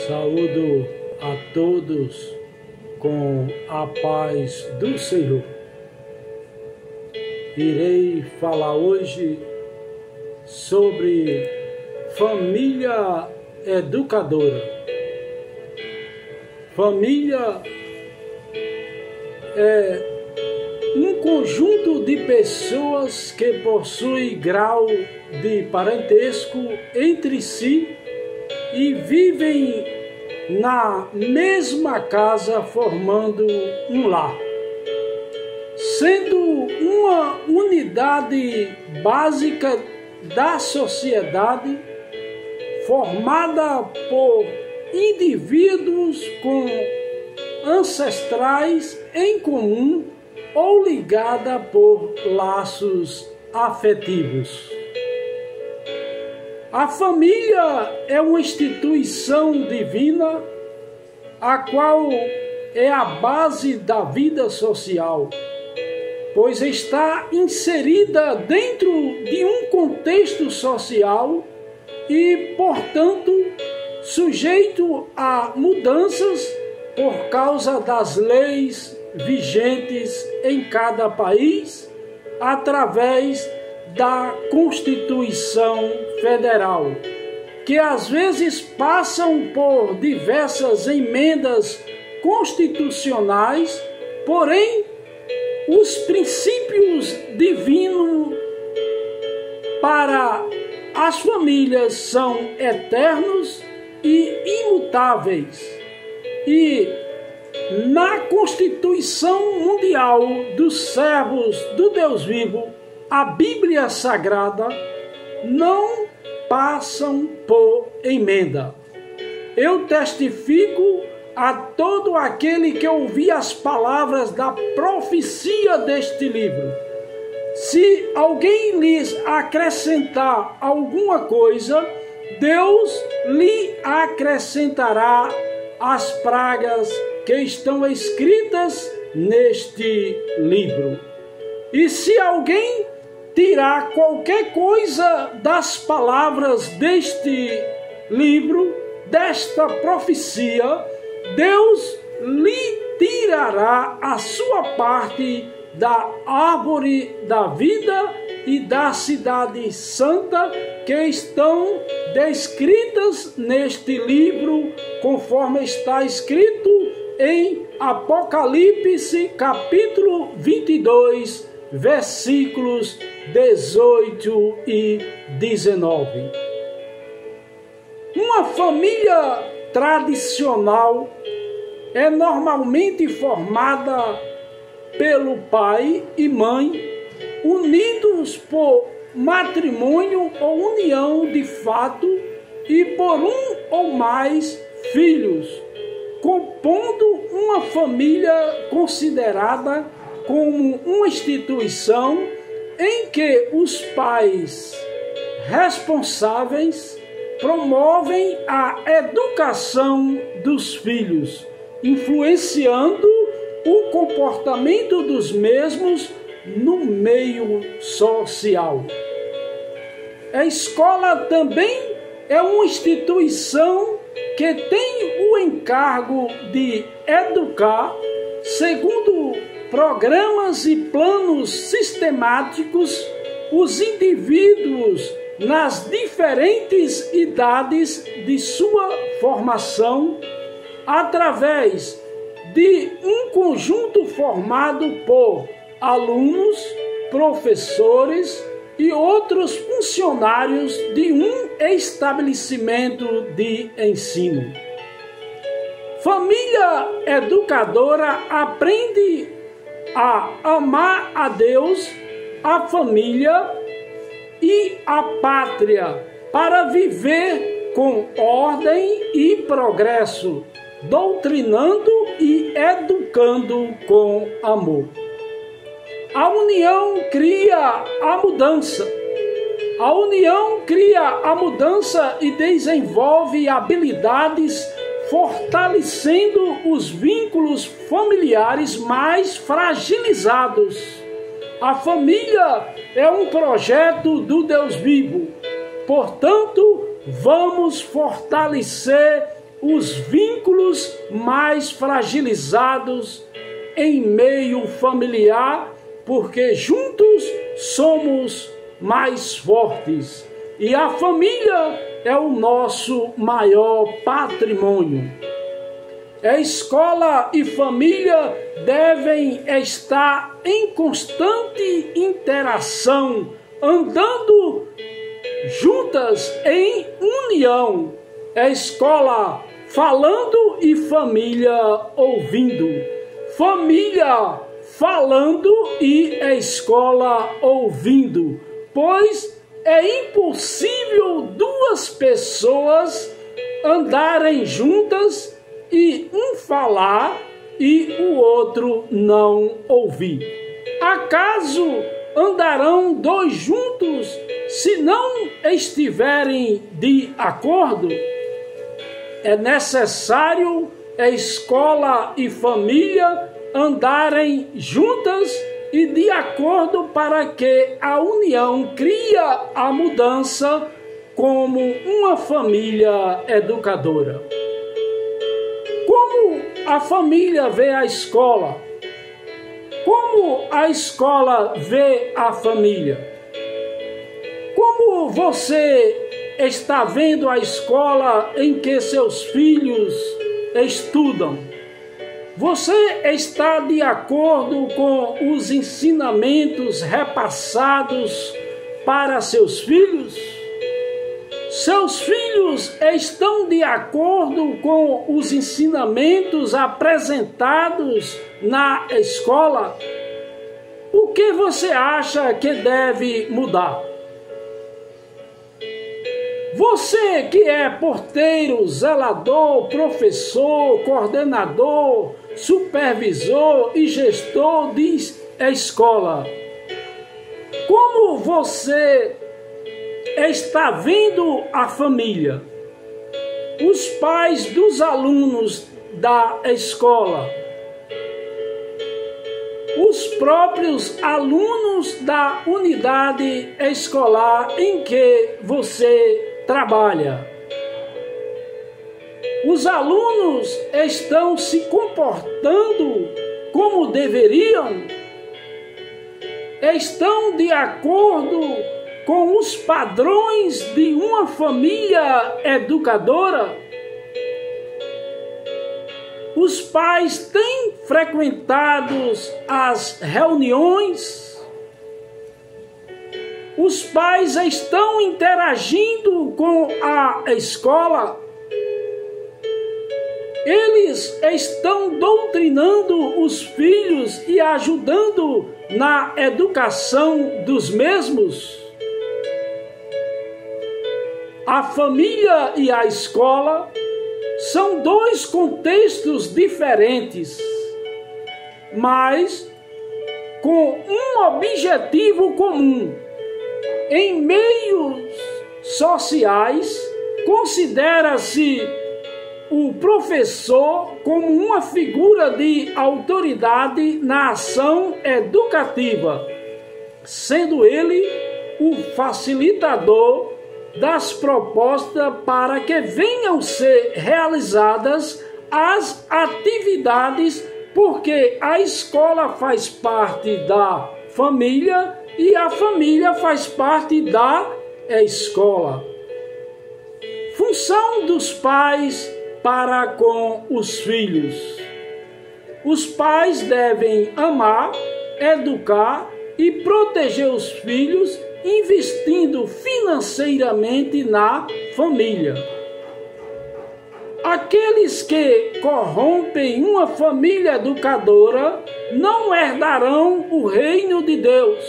Saúdo a todos com a paz do Senhor. Irei falar hoje sobre família educadora. Família é um conjunto de pessoas que possui grau de parentesco entre si e vivem na mesma casa formando um lar, sendo uma unidade básica da sociedade formada por indivíduos com ancestrais em comum ou ligada por laços afetivos. A família é uma instituição divina, a qual é a base da vida social, pois está inserida dentro de um contexto social e, portanto, sujeito a mudanças por causa das leis vigentes em cada país, através da Constituição Federal, que às vezes passam por diversas emendas constitucionais, porém os princípios divinos para as famílias são eternos e imutáveis. E na Constituição Mundial dos Servos do Deus Vivo, a Bíblia Sagrada, não passam por emenda. Eu testifico a todo aquele que ouvir as palavras da profecia deste livro. Se alguém lhes acrescentar alguma coisa, Deus lhe acrescentará as pragas que estão escritas neste livro. E se alguém tirar qualquer coisa das palavras deste livro, desta profecia, Deus lhe tirará a sua parte da árvore da vida e da cidade santa que estão descritas neste livro, conforme está escrito em Apocalipse capítulo 22, versículos 18 e 19. Uma família tradicional é normalmente formada pelo pai e mãe, unidos por matrimônio ou união de fato e por um ou mais filhos, compondo uma família considerada como uma instituição em que os pais responsáveis promovem a educação dos filhos, influenciando o comportamento dos mesmos no meio social. A escola também é uma instituição que tem o encargo de educar, segundo programas e planos sistemáticos, os indivíduos nas diferentes idades de sua formação, através de um conjunto formado por alunos, professores e outros funcionários de um estabelecimento de ensino. Família educadora aprende a amar a Deus, a família e a pátria para viver com ordem e progresso, doutrinando e educando com amor. A união cria a mudança. A união cria a mudança e desenvolve habilidades, fortalecendo os vínculos familiares mais fragilizados. A família é um projeto do Deus vivo. Portanto, vamos fortalecer os vínculos mais fragilizados em meio familiar, porque juntos somos mais fortes e a família é o nosso maior patrimônio. A escola e família devem estar em constante interação, andando juntas em união. A escola falando e família ouvindo. Família falando e a escola ouvindo. Pois é impossível duas pessoas andarem juntas e um falar e o outro não ouvir. Acaso andarão dois juntos se não estiverem de acordo? É necessário a escola e família andarem juntas e de acordo para que a união crie a mudança como uma família educadora. Como a família vê a escola? Como a escola vê a família? Como você está vendo a escola em que seus filhos estudam? Você está de acordo com os ensinamentos repassados para seus filhos? Seus filhos estão de acordo com os ensinamentos apresentados na escola? O que você acha que deve mudar? Você que é porteiro, zelador, professor, coordenador, supervisor e gestor de escola, como você está vendo a família? Os pais dos alunos da escola, os próprios alunos da unidade escolar em que você trabalha. Os alunos estão se comportando como deveriam? Estão de acordo com os padrões de uma família educadora? Os pais têm frequentado as reuniões? Os pais estão interagindo com a escola? Eles estão doutrinando os filhos e ajudando na educação dos mesmos? A família e a escola são dois contextos diferentes, mas com um objetivo comum. Em meios sociais, considera-se o professor como uma figura de autoridade na ação educativa, sendo ele o facilitador das propostas para que venham ser realizadas as atividades, porque a escola faz parte da família e a família faz parte da escola. Função dos pais para com os filhos. Os pais devem amar, educar e proteger os filhos, investindo financeiramente na família. Aqueles que corrompem uma família educadora não herdarão o reino de Deus.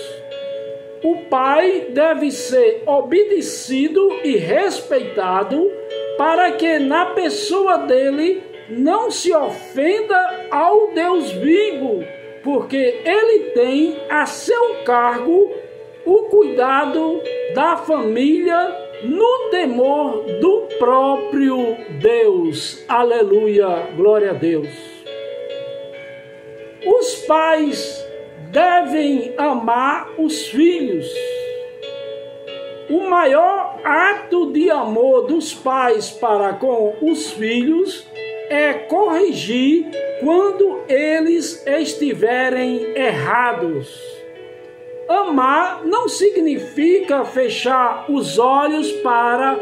O pai deve ser obedecido e respeitado para que na pessoa dele não se ofenda ao Deus vivo, porque ele tem a seu cargo o cuidado da família no temor do próprio Deus. Aleluia, glória a Deus. Os pais devem amar os filhos. O maior ato de amor dos pais para com os filhos é corrigir quando eles estiverem errados. Amar não significa fechar os olhos para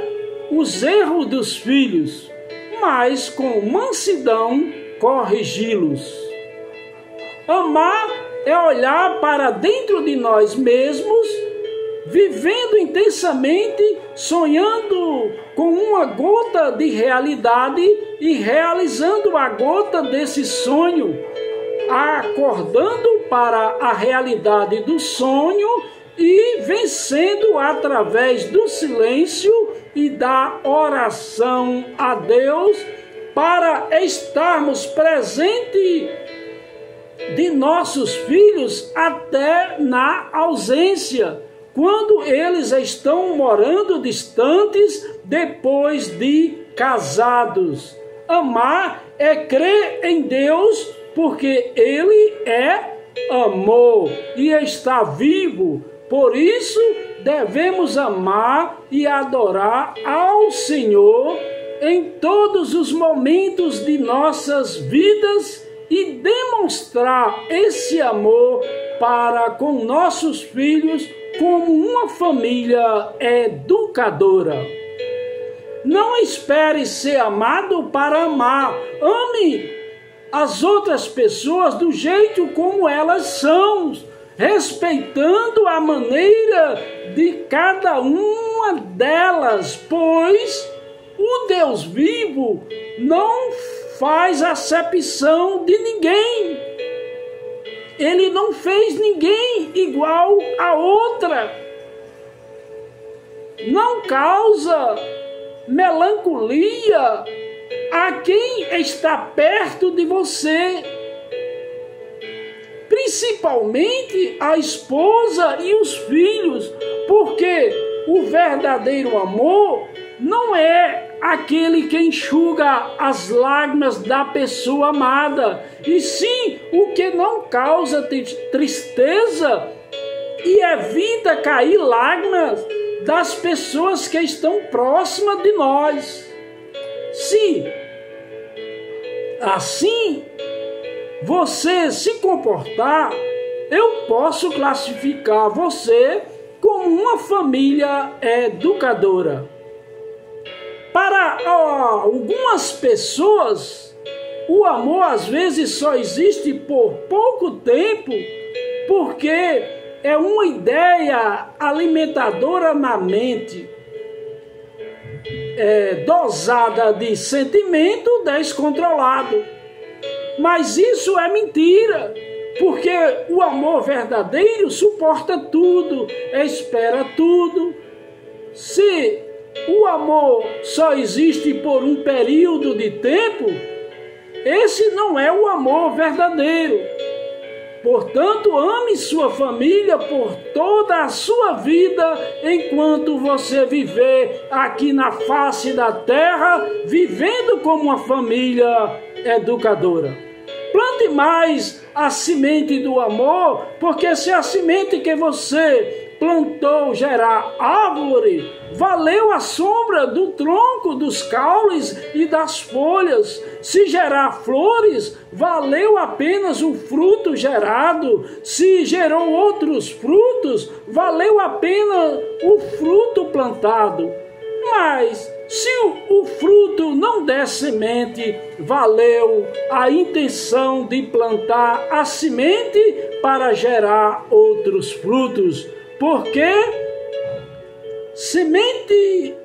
os erros dos filhos, mas com mansidão corrigi-los. Amar é olhar para dentro de nós mesmos, vivendo intensamente, sonhando com uma gota de realidade e realizando a gota desse sonho, acordando para a realidade do sonho e vencendo através do silêncio e da oração a Deus para estarmos presentes de nossos filhos até na ausência, quando eles estão morando distantes depois de casados. Amar é crer em Deus, porque Ele é amor e está vivo. Por isso, devemos amar e adorar ao Senhor em todos os momentos de nossas vidas e demonstrar esse amor para com nossos filhos como uma família educadora. Não espere ser amado para amar. Ame as outras pessoas do jeito como elas são, respeitando a maneira de cada uma delas, pois o Deus vivo não faz acepção de ninguém. Ele não fez ninguém igual a outra. Não causa melancolia a quem está perto de você, principalmente a esposa e os filhos, porque o verdadeiro amor não é aquele que enxuga as lágrimas da pessoa amada, e sim o que não causa tristeza e evita cair lágrimas das pessoas que estão próximas de nós. Se assim você se comportar, eu posso classificar você como uma família educadora. Para algumas pessoas, o amor às vezes só existe por pouco tempo, porque é uma ideia alimentadora na mente, dosada de sentimento descontrolado. Mas isso é mentira, porque o amor verdadeiro suporta tudo, espera tudo. Se o amor só existe por um período de tempo, esse não é o amor verdadeiro. Portanto, ame sua família por toda a sua vida, enquanto você viver aqui na face da terra, vivendo como uma família educadora. Plante mais a semente do amor, porque se a semente que você plantou gerar árvore, valeu a sombra do tronco, dos caules e das folhas. Se gerar flores, valeu apenas o fruto gerado. Se gerou outros frutos, valeu apenas o fruto plantado. Mas se o fruto não der semente, valeu a intenção de plantar a semente para gerar outros frutos. Porque semente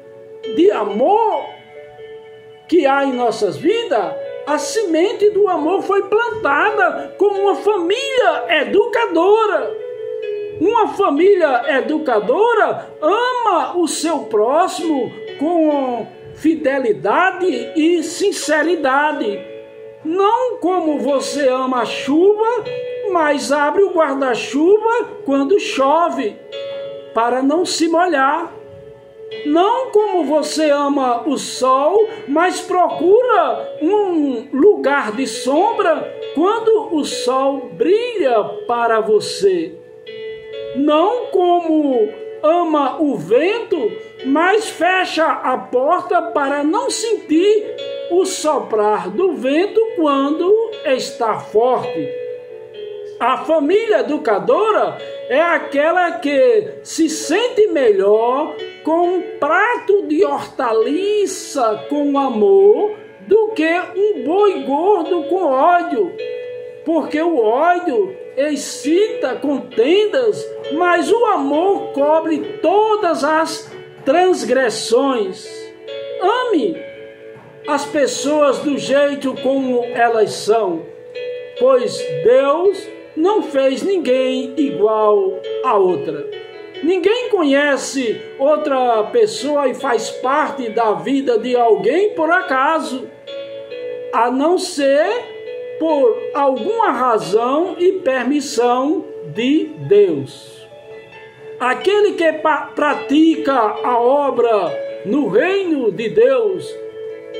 de amor que há em nossas vidas, a semente do amor foi plantada como uma família educadora. Uma família educadora ama o seu próximo com fidelidade e sinceridade. Não como você ama a chuva, mas abre o guarda-chuva quando chove, para não se molhar. Não como você ama o sol, mas procura um lugar de sombra quando o sol brilha para você. Não como ama o vento, mas fecha a porta para não sentir o soprar do vento quando está forte. A família educadora é aquela que se sente melhor com um prato de hortaliça com amor do que um boi gordo com ódio, porque o ódio excita contendas, mas o amor cobre todas as transgressões. Ame as pessoas do jeito como elas são, pois Deus não fez ninguém igual a outra. Ninguém conhece outra pessoa e faz parte da vida de alguém por acaso, a não ser por alguma razão e permissão de Deus. Aquele que pratica a obra no reino de Deus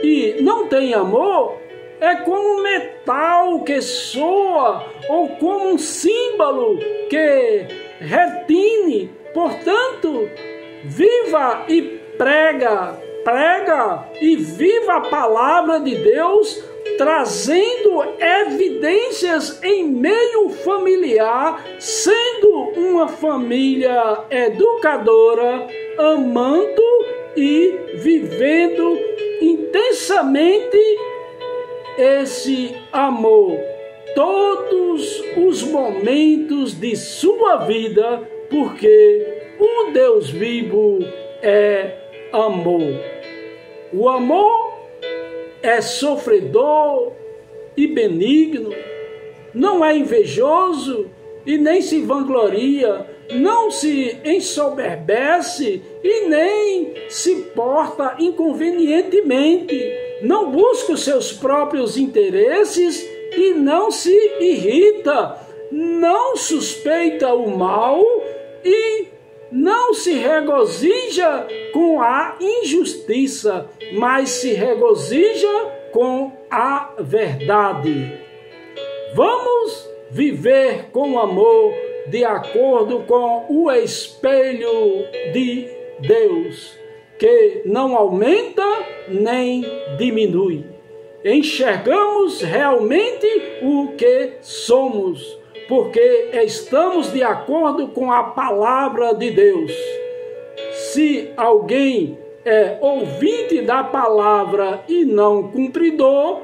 e não tem amor, é como um metal que soa ou como um símbolo que retine. Portanto, viva e prega e viva a palavra de Deus, trazendo evidências em meio familiar, sendo uma família educadora, amando e vivendo intensamente esse amor todos os momentos de sua vida, porque o Deus vivo é amor. O amor é sofredor e benigno, não é invejoso e nem se vangloria, não se ensoberbece e nem se porta inconvenientemente, não busca os seus próprios interesses e não se irrita, não suspeita o mal e não se regozija com a injustiça, mas se regozija com a verdade. Vamos viver com amor de acordo com o espelho de Deus, que não aumenta nem diminui. Enxergamos realmente o que somos, porque estamos de acordo com a palavra de Deus. Se alguém é ouvinte da palavra e não cumpridor,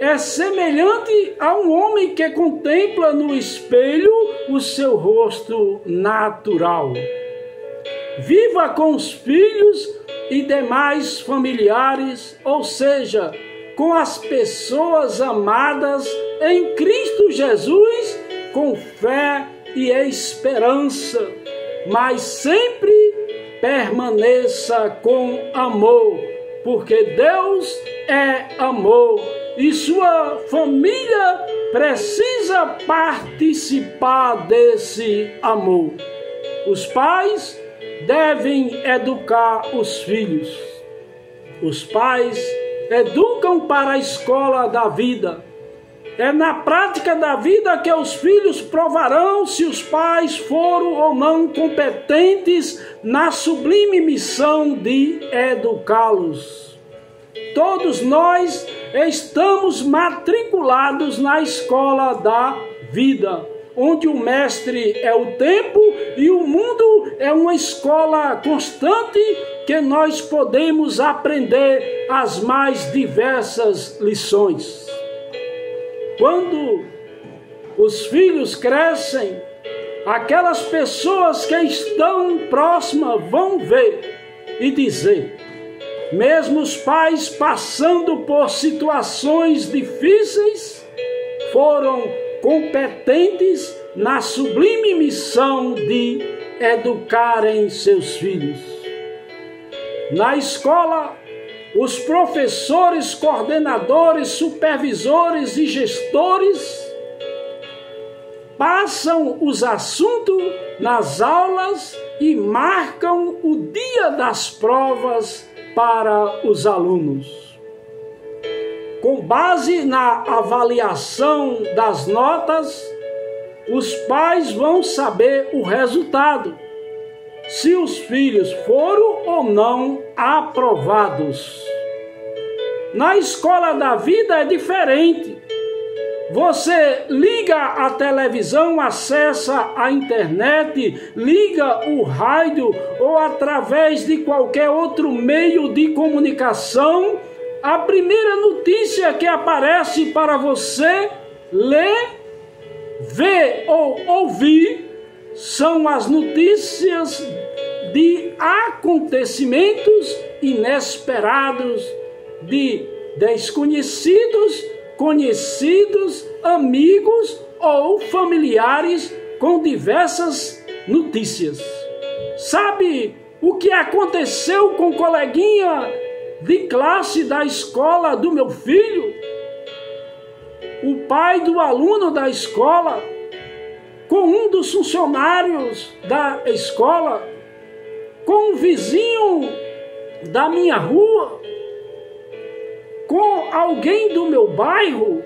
é semelhante a um homem que contempla no espelho o seu rosto natural. Viva com os filhos e demais familiares, ou seja, com as pessoas amadas em Cristo Jesus, com fé e esperança, mas sempre permaneça com amor, porque Deus é amor e sua família precisa participar desse amor. Os pais devem educar os filhos. Os pais educam para a escola da vida. É na prática da vida que os filhos provarão se os pais foram ou não competentes na sublime missão de educá-los. Todos nós estamos matriculados na escola da vida, onde o mestre é o tempo e o mundo é uma escola constante que nós podemos aprender as mais diversas lições. Quando os filhos crescem, aquelas pessoas que estão próximas vão ver e dizer: mesmo os pais passando por situações difíceis, foram competentes na sublime missão de educarem seus filhos. Na escola, os professores, coordenadores, supervisores e gestores passam os assuntos nas aulas e marcam o dia das provas para os alunos. Com base na avaliação das notas, os pais vão saber o resultado. se os filhos foram ou não aprovados. Na escola da vida é diferente. Você liga a televisão, acessa a internet, liga o rádio ou através de qualquer outro meio de comunicação, a primeira notícia que aparece para você ler, ver ou ouvir são as notícias de acontecimentos inesperados, de desconhecidos, conhecidos, amigos ou familiares com diversas notícias. Sabe o que aconteceu com o coleguinha de classe da escola do meu filho? O pai do aluno da escola, com um dos funcionários da escola, com um vizinho da minha rua, com alguém do meu bairro,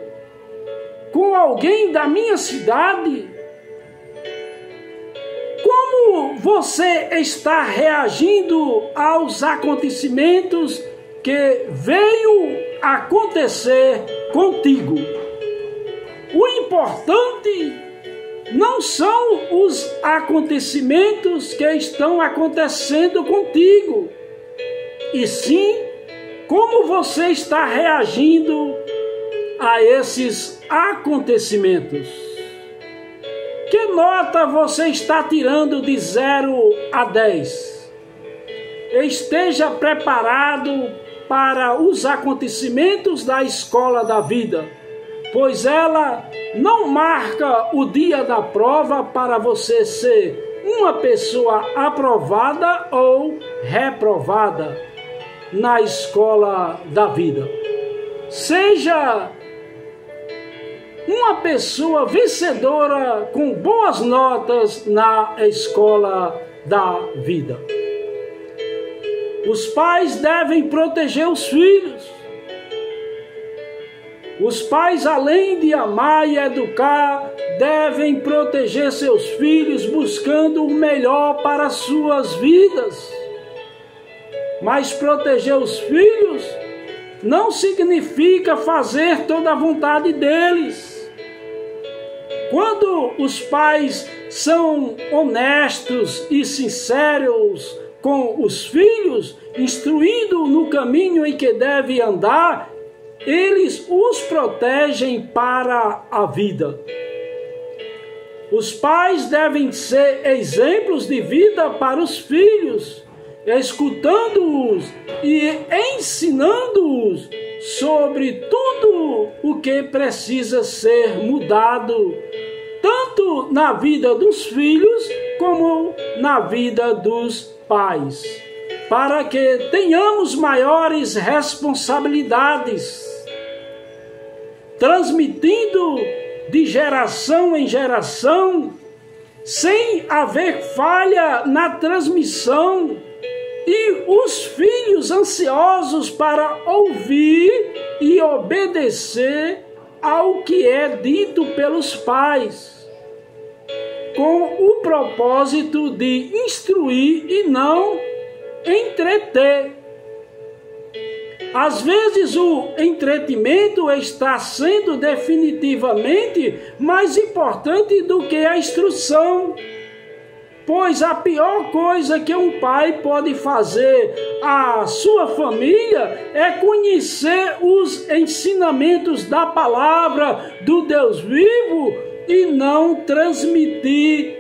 com alguém da minha cidade. Como você está reagindo aos acontecimentos que veio acontecer contigo? O importante não são os acontecimentos que estão acontecendo contigo, e sim como você está reagindo a esses acontecimentos. Que nota você está tirando de 0 a 10? Esteja preparado para os acontecimentos da escola da vida, pois ela não marca o dia da prova para você ser uma pessoa aprovada ou reprovada na escola da vida. Seja uma pessoa vencedora com boas notas na escola da vida. Os pais devem proteger os filhos. Os pais, além de amar e educar, devem proteger seus filhos, buscando o melhor para suas vidas. Mas proteger os filhos não significa fazer toda a vontade deles. Quando os pais são honestos e sinceros com os filhos, instruindo no caminho em que deve andar, eles os protegem para a vida. Os pais devem ser exemplos de vida para os filhos, escutando-os e ensinando-os sobre tudo o que precisa ser mudado, tanto na vida dos filhos como na vida dos pais, para que tenhamos maiores responsabilidades, transmitindo de geração em geração, sem haver falha na transmissão, e os filhos ansiosos para ouvir e obedecer ao que é dito pelos pais, com o propósito de instruir e não entreter. Às vezes o entretenimento está sendo definitivamente mais importante do que a instrução, pois a pior coisa que um pai pode fazer à sua família é conhecer os ensinamentos da palavra do Deus vivo e não transmitir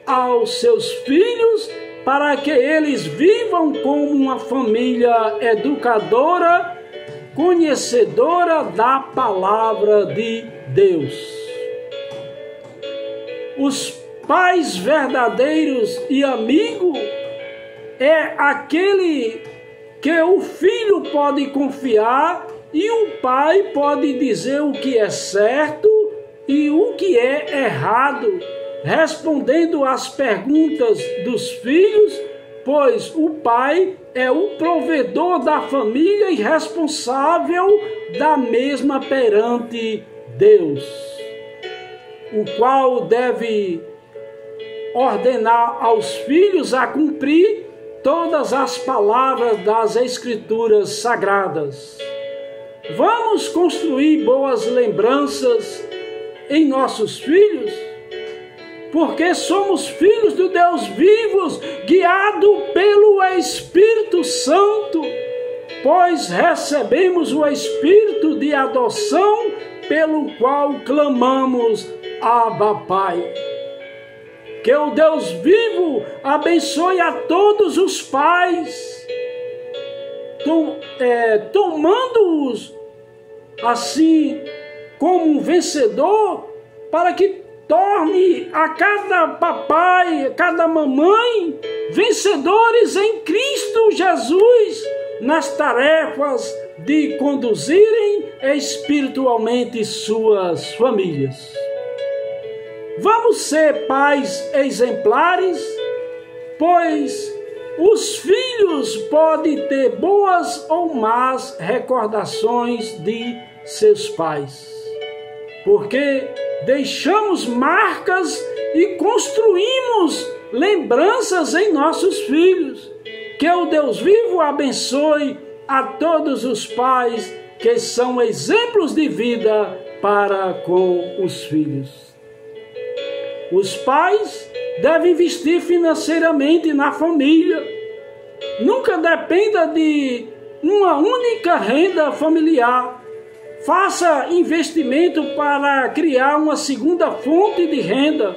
aos seus filhos para que eles vivam como uma família educadora, conhecedora da palavra de Deus. Os pais verdadeiros e amigo é aquele que o filho pode confiar e o pai pode dizer o que é certo e o que é errado, respondendo às perguntas dos filhos, pois o pai é o provedor da família e responsável da mesma perante Deus, o qual deve ordenar aos filhos a cumprir todas as palavras das Escrituras Sagradas. Vamos construir boas lembranças em nossos filhos, porque somos filhos do Deus vivos, guiado pelo Espírito Santo, pois recebemos o Espírito de adoção, pelo qual clamamos, Abba, Pai. Que o Deus vivo abençoe a todos os pais, tomando-os assim como um vencedor, para que torne a cada papai, a cada mamãe, vencedores em Cristo Jesus, nas tarefas de conduzirem espiritualmente suas famílias. Vamos ser pais exemplares, pois os filhos podem ter boas ou más recordações de seus pais, porque deixamos marcas e construímos lembranças em nossos filhos. Que o Deus vivo abençoe a todos os pais que são exemplos de vida para com os filhos. Os pais devem investir financeiramente na família. Nunca dependa de uma única renda familiar. Faça investimento para criar uma segunda fonte de renda.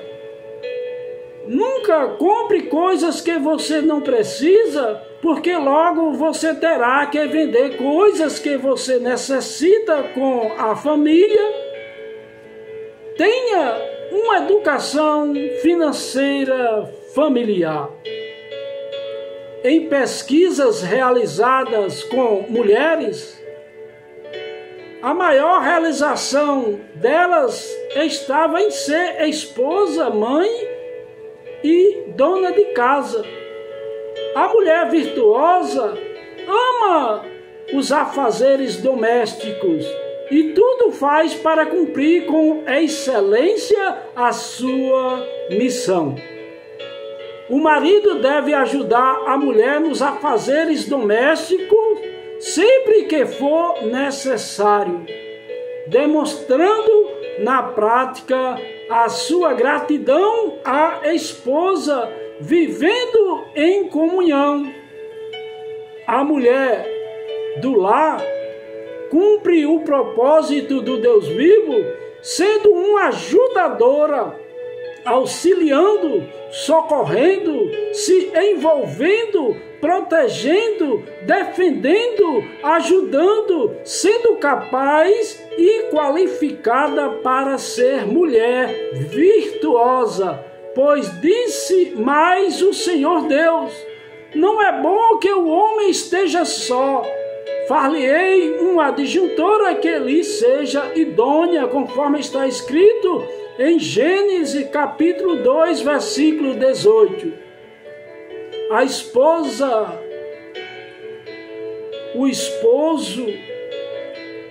Nunca compre coisas que você não precisa, porque logo você terá que vender coisas que você necessita com a família. Tenha uma educação financeira familiar. Em pesquisas realizadas com mulheres, a maior realização delas estava em ser esposa, mãe e dona de casa. A mulher virtuosa ama os afazeres domésticos e tudo faz para cumprir com excelência a sua missão. O marido deve ajudar a mulher nos afazeres domésticos sempre que for necessário, demonstrando na prática a sua gratidão à esposa, vivendo em comunhão. A mulher do lar cumpre o propósito do Deus vivo, sendo uma ajudadora, auxiliando, socorrendo, se envolvendo, protegendo, defendendo, ajudando, sendo capaz e qualificada para ser mulher virtuosa. Pois disse mais o Senhor Deus: não é bom que o homem esteja só. Far-lhe-ei uma adjuntora que lhe seja idônea, conforme está escrito em Gênesis capítulo 2, versículo 18. A esposa, o esposo,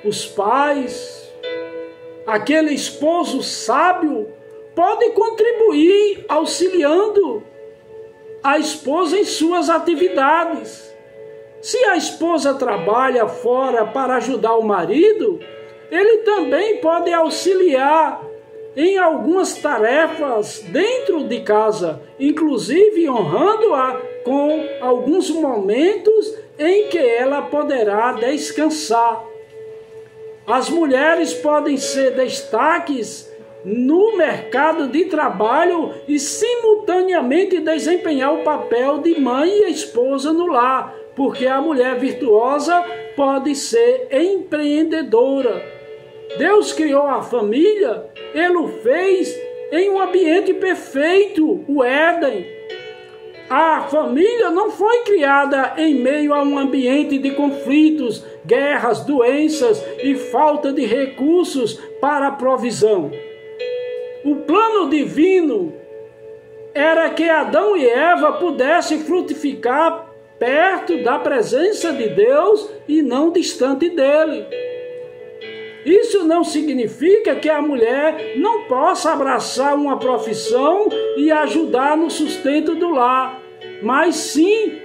os pais, aquele esposo sábio pode contribuir auxiliando a esposa em suas atividades. Se a esposa trabalha fora para ajudar o marido, ele também pode auxiliar em algumas tarefas dentro de casa, inclusive honrando-a com alguns momentos em que ela poderá descansar. As mulheres podem ser destaques no mercado de trabalho e simultaneamente desempenhar o papel de mãe e esposa no lar, porque a mulher virtuosa pode ser empreendedora. Deus criou a família, Ele o fez em um ambiente perfeito, o Éden. A família não foi criada em meio a um ambiente de conflitos, guerras, doenças e falta de recursos para a provisão. O plano divino era que Adão e Eva pudessem frutificar perto da presença de Deus e não distante dele. Isso não significa que a mulher não possa abraçar uma profissão e ajudar no sustento do lar, mas sim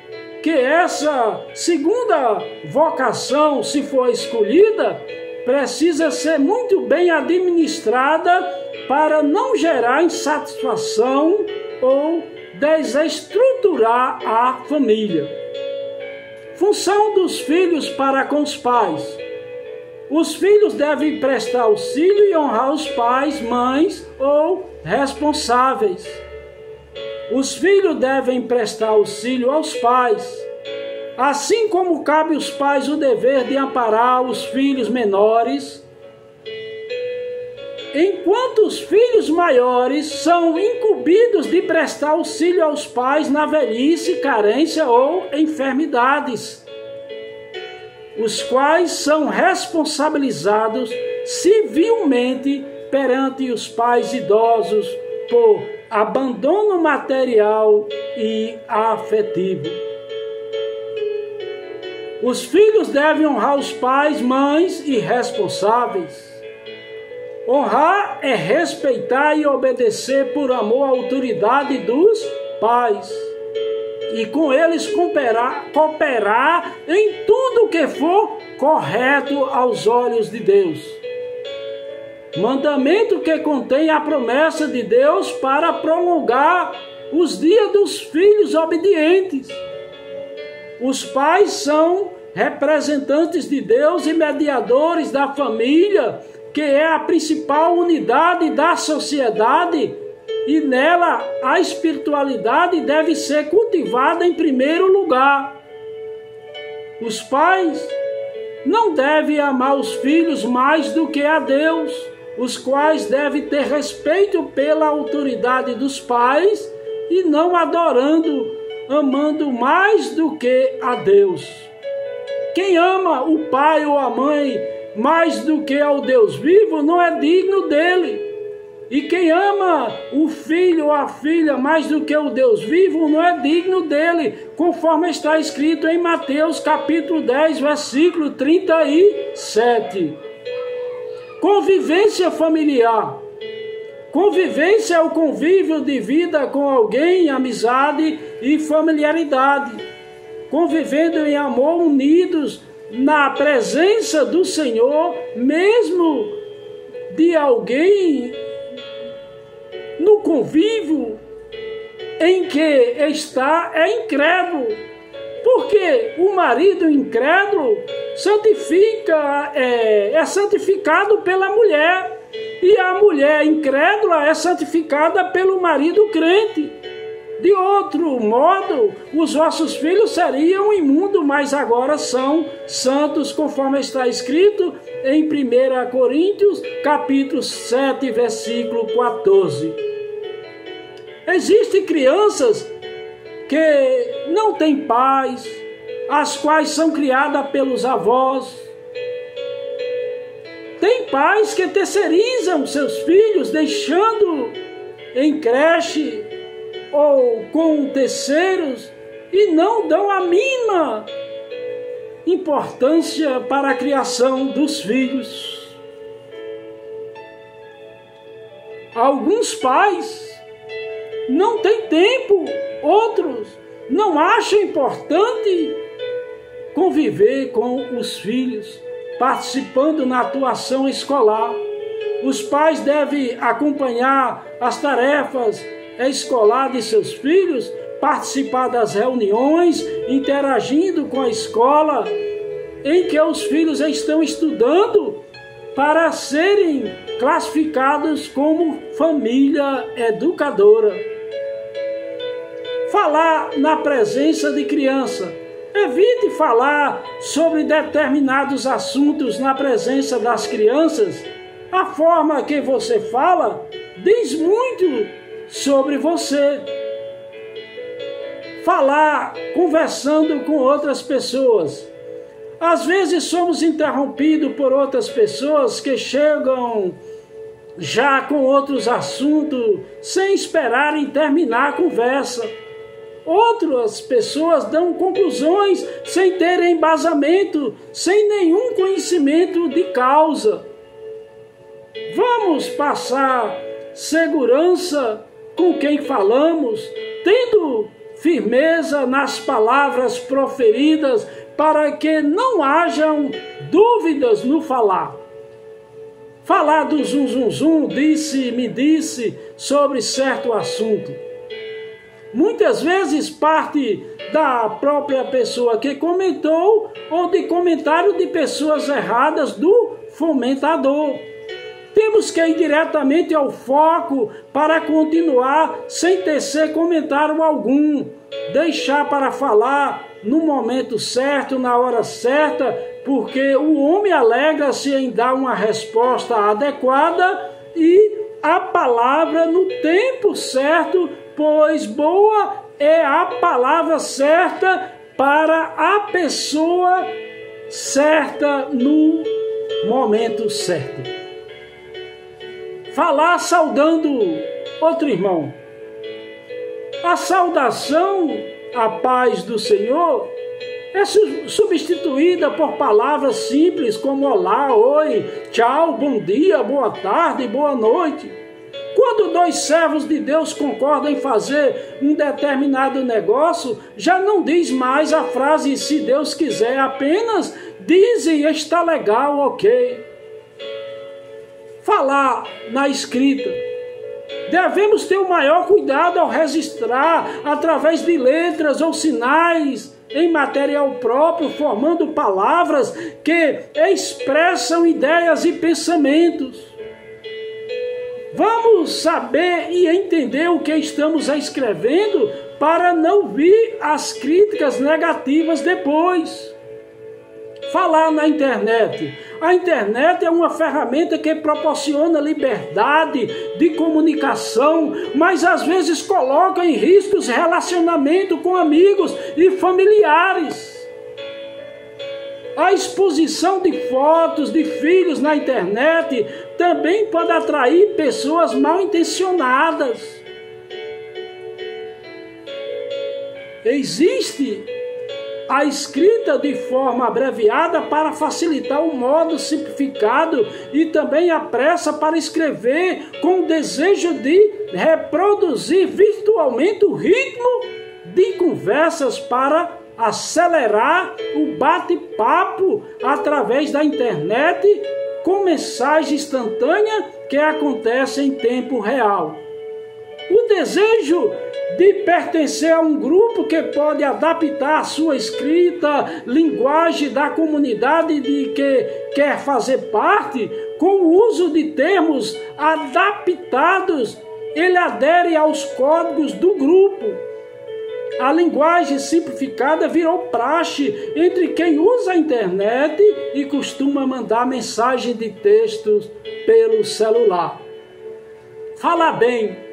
que essa segunda vocação, se for escolhida, precisa ser muito bem administrada para não gerar insatisfação ou desestruturar a família. Função dos filhos para com os pais. Os filhos devem prestar auxílio e honrar os pais, mães ou responsáveis. Os filhos devem prestar auxílio aos pais, assim como cabe aos pais o dever de amparar os filhos menores, enquanto os filhos maiores são incumbidos de prestar auxílio aos pais na velhice, carência ou enfermidades, os quais são responsabilizados civilmente perante os pais idosos por abandono material e afetivo. Os filhos devem honrar os pais, mães e responsáveis. Honrar é respeitar e obedecer por amor à autoridade dos pais e com eles cooperar em tudo que for correto aos olhos de Deus. Mandamento que contém a promessa de Deus para prolongar os dias dos filhos obedientes. Os pais são representantes de Deus e mediadores da família, que é a principal unidade da sociedade, e nela a espiritualidade deve ser cultivada em primeiro lugar. Os pais não devem amar os filhos mais do que a Deus, os quais devem ter respeito pela autoridade dos pais e não amando mais do que a Deus. Quem ama o pai ou a mãe mais do que ao Deus vivo não é digno dele. E quem ama o filho ou a filha mais do que o Deus vivo não é digno dele, conforme está escrito em Mateus capítulo 10, versículo 37. Convivência familiar. Convivência é o convívio de vida com alguém, amizade e familiaridade, convivendo em amor, unidos na presença do Senhor, mesmo de alguém no convívio em que está é incrédulo, porque o marido incrédulo é santificado pela mulher, e a mulher incrédula é santificada pelo marido crente. De outro modo, os vossos filhos seriam imundos, mas agora são santos, conforme está escrito em 1 Coríntios, capítulo 7, versículo 14. Existem crianças que não têm pais, as quais são criadas pelos avós. Tem pais que terceirizam seus filhos, deixando em creche ou com terceiros, e não dão a mínima importância para a criação dos filhos. Alguns pais não têm tempo, outros não acham importante conviver com os filhos, participando na atuação escolar. Os pais devem acompanhar as tarefas escolar de seus filhos, participar das reuniões, interagindo com a escola em que os filhos estão estudando, para serem classificados como família educadora. Falar na presença de criança. Evite falar sobre determinados assuntos na presença das crianças. A forma que você fala diz muito sobre você. Falar conversando com outras pessoas. Às vezes somos interrompidos por outras pessoas que chegam já com outros assuntos sem esperarem terminar a conversa. Outras pessoas dão conclusões sem terem embasamento, sem nenhum conhecimento de causa. Vamos passar segurança com quem falamos, tendo firmeza nas palavras proferidas, para que não hajam dúvidas no falar. Falar do zum, zum, zum, disse, me disse, sobre certo assunto. Muitas vezes parte da própria pessoa que comentou ou de comentário de pessoas erradas do fomentador. Temos que ir diretamente ao foco para continuar sem tecer comentário algum. Deixar para falar no momento certo, na hora certa, porque o homem alegra-se em dar uma resposta adequada e a palavra no tempo certo, pois boa é a palavra certa para a pessoa certa no momento certo. Falar saudando outro irmão. A saudação, a paz do Senhor, é substituída por palavras simples como olá, oi, tchau, bom dia, boa tarde, boa noite. Quando dois servos de Deus concordam em fazer um determinado negócio, já não diz mais a frase se Deus quiser, apenas dizem está legal, ok. Falar na escrita. Devemos ter o maior cuidado ao registrar através de letras ou sinais em material próprio, formando palavras que expressam ideias e pensamentos. Vamos saber e entender o que estamos escrevendo para não vir as críticas negativas depois. Falar na internet. A internet é uma ferramenta que proporciona liberdade de comunicação, mas às vezes coloca em riscos relacionamento com amigos e familiares. A exposição de fotos de filhos na internet também pode atrair pessoas mal intencionadas. Existe a escrita de forma abreviada para facilitar o modo simplificado e também a pressa para escrever com o desejo de reproduzir virtualmente o ritmo de conversas para acelerar o bate-papo através da internet com mensagem instantânea que acontece em tempo real. O desejo de pertencer a um grupo que pode adaptar a sua escrita, linguagem da comunidade de que quer fazer parte, com o uso de termos adaptados, ele adere aos códigos do grupo. A linguagem simplificada virou praxe entre quem usa a internet e costuma mandar mensagem de textos pelo celular. Fala bem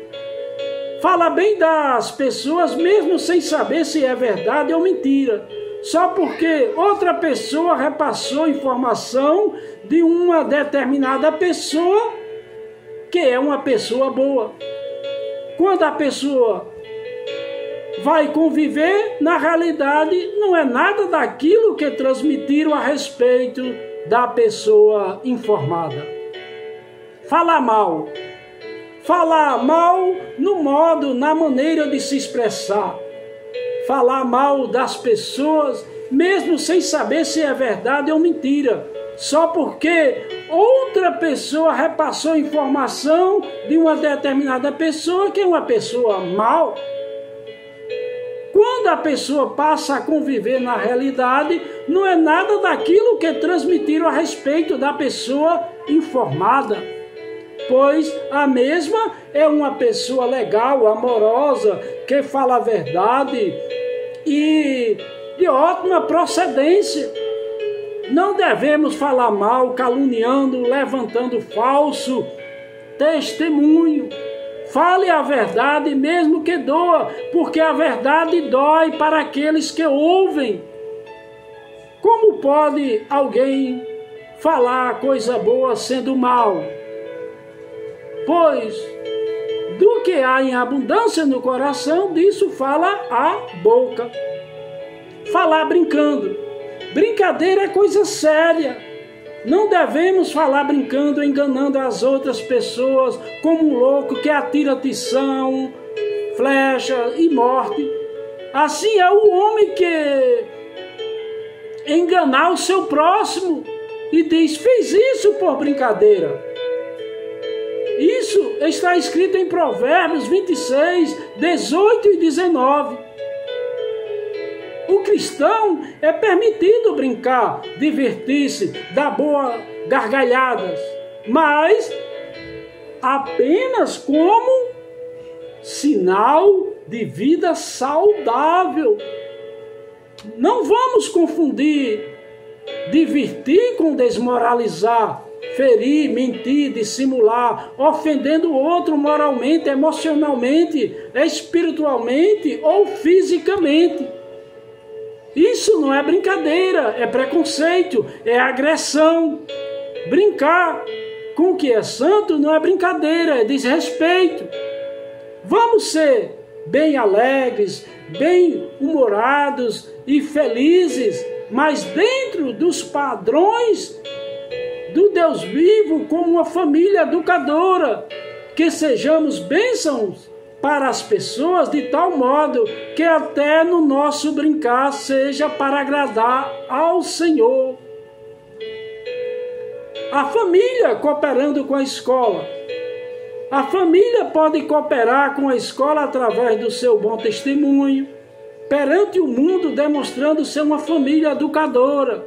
das pessoas mesmo sem saber se é verdade ou mentira, só porque outra pessoa repassou informação de uma determinada pessoa que é uma pessoa boa. Quando a pessoa vai conviver, na realidade não é nada daquilo que transmitiram a respeito da pessoa informada. Falar mal no modo, na maneira de se expressar. Falar mal das pessoas, mesmo sem saber se é verdade ou mentira, só porque outra pessoa repassou informação de uma determinada pessoa que é uma pessoa mal. Quando a pessoa passa a conviver na realidade, não é nada daquilo que transmitiram a respeito da pessoa informada, pois a mesma é uma pessoa legal, amorosa, que fala a verdade e de ótima procedência. Não devemos falar mal, caluniando, levantando falso testemunho. Fale a verdade mesmo que doa, porque a verdade dói para aqueles que ouvem. Como pode alguém falar coisa boa sendo mal? Pois do que há em abundância no coração, disso fala a boca. Falar brincando. Brincadeira é coisa séria. Não devemos falar brincando, enganando as outras pessoas, como um louco que atira tição, flecha e morte. Assim é o homem que enganar o seu próximo e diz, fiz isso por brincadeira. Isso está escrito em Provérbios 26, 18 e 19. O cristão é permitido brincar, divertir-se, dar boas gargalhadas, mas apenas como sinal de vida saudável. Não vamos confundir divertir com desmoralizar, ferir, mentir, dissimular, ofendendo o outro moralmente, emocionalmente, espiritualmente ou fisicamente. Isso não é brincadeira, é preconceito, é agressão. Brincar com o que é santo não é brincadeira, é desrespeito. Vamos ser bem alegres, bem humorados e felizes, mas dentro dos padrões do Deus vivo, como uma família educadora, que sejamos bênçãos para as pessoas de tal modo que até no nosso brincar seja para agradar ao Senhor. A família cooperando com a escola. A família pode cooperar com a escola através do seu bom testemunho, perante o mundo, demonstrando ser uma família educadora,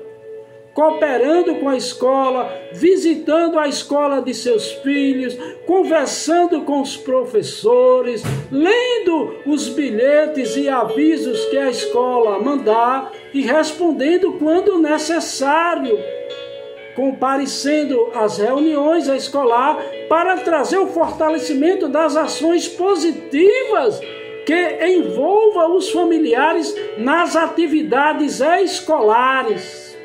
cooperando com a escola, visitando a escola de seus filhos, conversando com os professores, lendo os bilhetes e avisos que a escola mandar e respondendo quando necessário, comparecendo às reuniões escolar para trazer o fortalecimento das ações positivas que envolvam os familiares nas atividades escolares.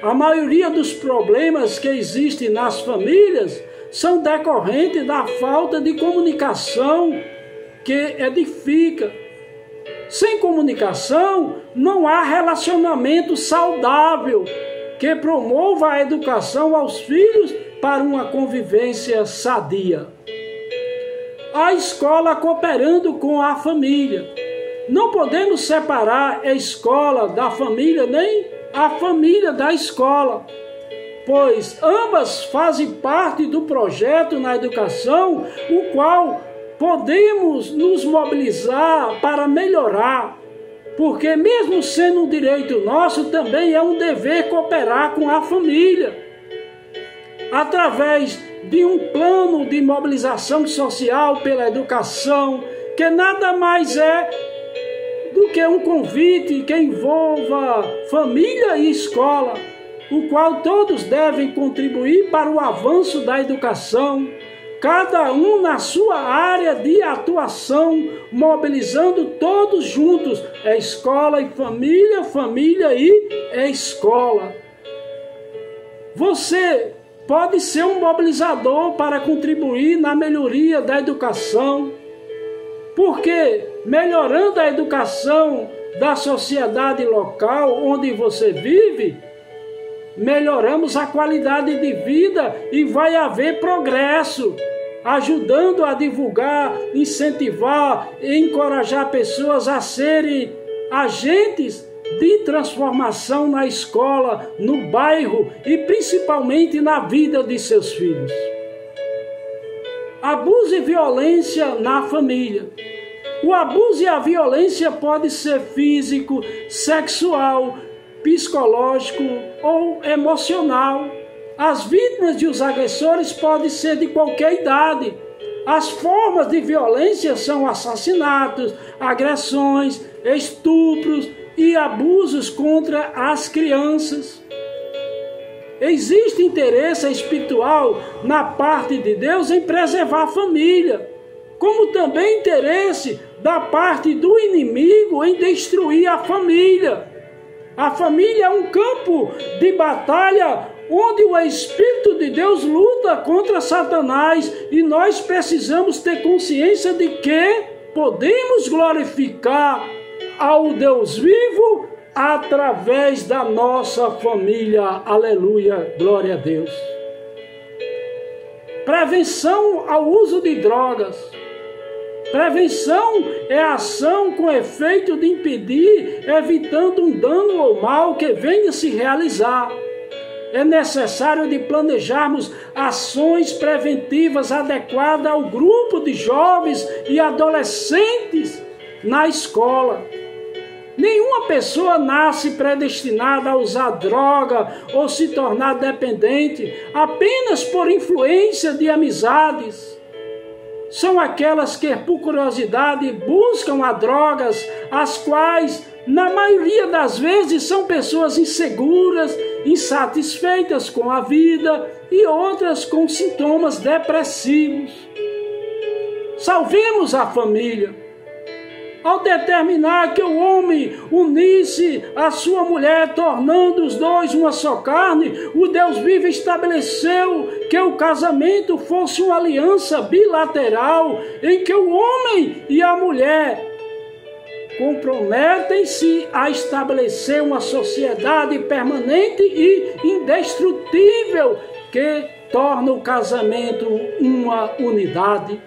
A maioria dos problemas que existem nas famílias são decorrentes da falta de comunicação que edifica. Sem comunicação, não há relacionamento saudável que promova a educação aos filhos para uma convivência sadia. A escola cooperando com a família. Não podemos separar a escola da família, nem a família da escola, pois ambas fazem parte do projeto na educação, o qual podemos nos mobilizar para melhorar, porque mesmo sendo um direito nosso, também é um dever cooperar com a família, através de um plano de mobilização social pela educação, que nada mais é do que um convite que envolva família e escola, o qual todos devem contribuir para o avanço da educação, cada um na sua área de atuação, mobilizando todos juntos, escola e família, família e escola. Você pode ser um mobilizador para contribuir na melhoria da educação, porque melhorando a educação da sociedade local onde você vive, melhoramos a qualidade de vida e vai haver progresso, ajudando a divulgar, incentivar e encorajar pessoas a serem agentes de transformação na escola, no bairro e principalmente na vida de seus filhos. Abuso e violência na família. O abuso e a violência pode ser físico, sexual, psicológico ou emocional. As vítimas e os agressores podem ser de qualquer idade. As formas de violência são assassinatos, agressões, estupros e abusos contra as crianças. Existe interesse espiritual na parte de Deus em preservar a família, como também interesse da parte do inimigo em destruir a família. A família é um campo de batalha onde o Espírito de Deus luta contra Satanás e nós precisamos ter consciência de que podemos glorificar ao Deus vivo através da nossa família. Aleluia, glória a Deus. Prevenção ao uso de drogas. Prevenção é a ação com efeito de impedir, evitando um dano ou mal que venha se realizar. É necessário de planejarmos ações preventivas adequadas ao grupo de jovens e adolescentes na escola. Nenhuma pessoa nasce predestinada a usar droga ou se tornar dependente apenas por influência de amizades. São aquelas que, por curiosidade, buscam as drogas, as quais, na maioria das vezes, são pessoas inseguras, insatisfeitas com a vida e outras com sintomas depressivos. Salvemos a família. Ao determinar que o homem unisse a sua mulher, tornando os dois uma só carne, o Deus vivo estabeleceu que o casamento fosse uma aliança bilateral, em que o homem e a mulher comprometem-se a estabelecer uma sociedade permanente e indestrutível que torna o casamento uma unidade.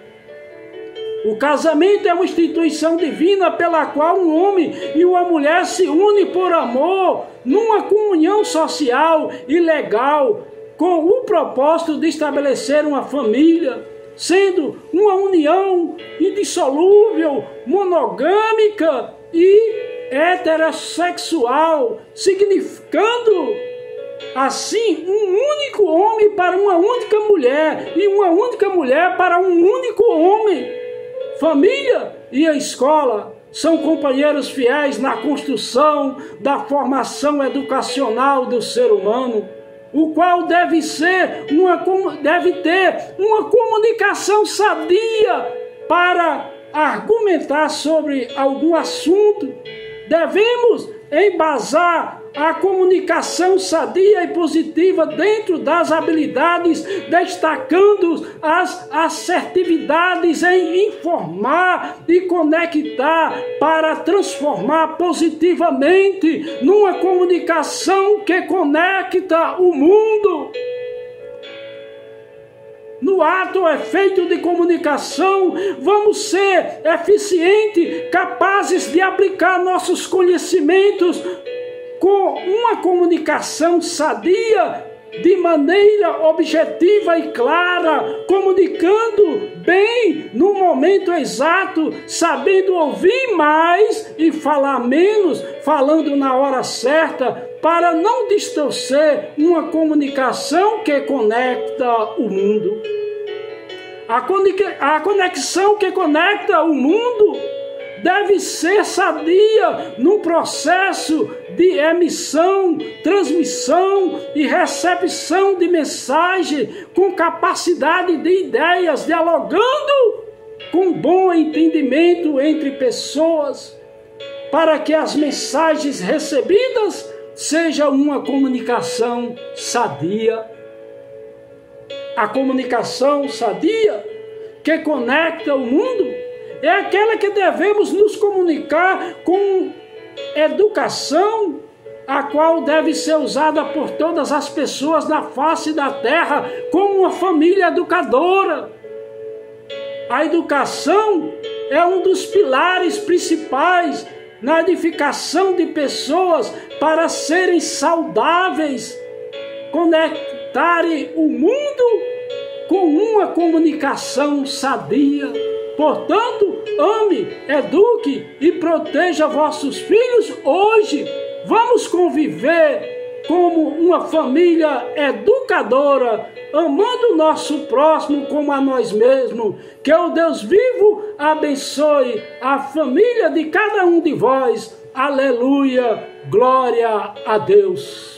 O casamento é uma instituição divina pela qual um homem e uma mulher se unem por amor, numa comunhão social e legal, com o propósito de estabelecer uma família, sendo uma união indissolúvel, monogâmica e heterossexual, significando assim um único homem para uma única mulher e uma única mulher para um único homem. Família e a escola são companheiros fiéis na construção da formação educacional do ser humano, o qual deve ter uma comunicação sadia para argumentar sobre algum assunto. Devemos embasar a comunicação sadia e positiva dentro das habilidades, destacando as assertividades em informar e conectar para transformar positivamente numa comunicação que conecta o mundo. No ato ou efeito de comunicação, vamos ser eficientes, capazes de aplicar nossos conhecimentos com uma comunicação sadia, de maneira objetiva e clara, comunicando bem no momento exato, sabendo ouvir mais e falar menos, falando na hora certa, para não distorcer uma comunicação que conecta o mundo. A conexão que conecta o mundo deve ser sadia no processo de emissão, transmissão e recepção de mensagem, com capacidade de ideias, dialogando com bom entendimento entre pessoas, para que as mensagens recebidas sejam uma comunicação sadia. A comunicação sadia que conecta o mundo é aquela que devemos nos comunicar com educação, a qual deve ser usada por todas as pessoas na face da terra como uma família educadora. A educação é um dos pilares principais na edificação de pessoas para serem saudáveis, conectarem o mundo com uma comunicação sadia. Portanto, ame, eduque e proteja vossos filhos hoje. Vamos conviver como uma família educadora, amando o nosso próximo como a nós mesmos. Que o Deus vivo abençoe a família de cada um de vós. Aleluia, glória a Deus.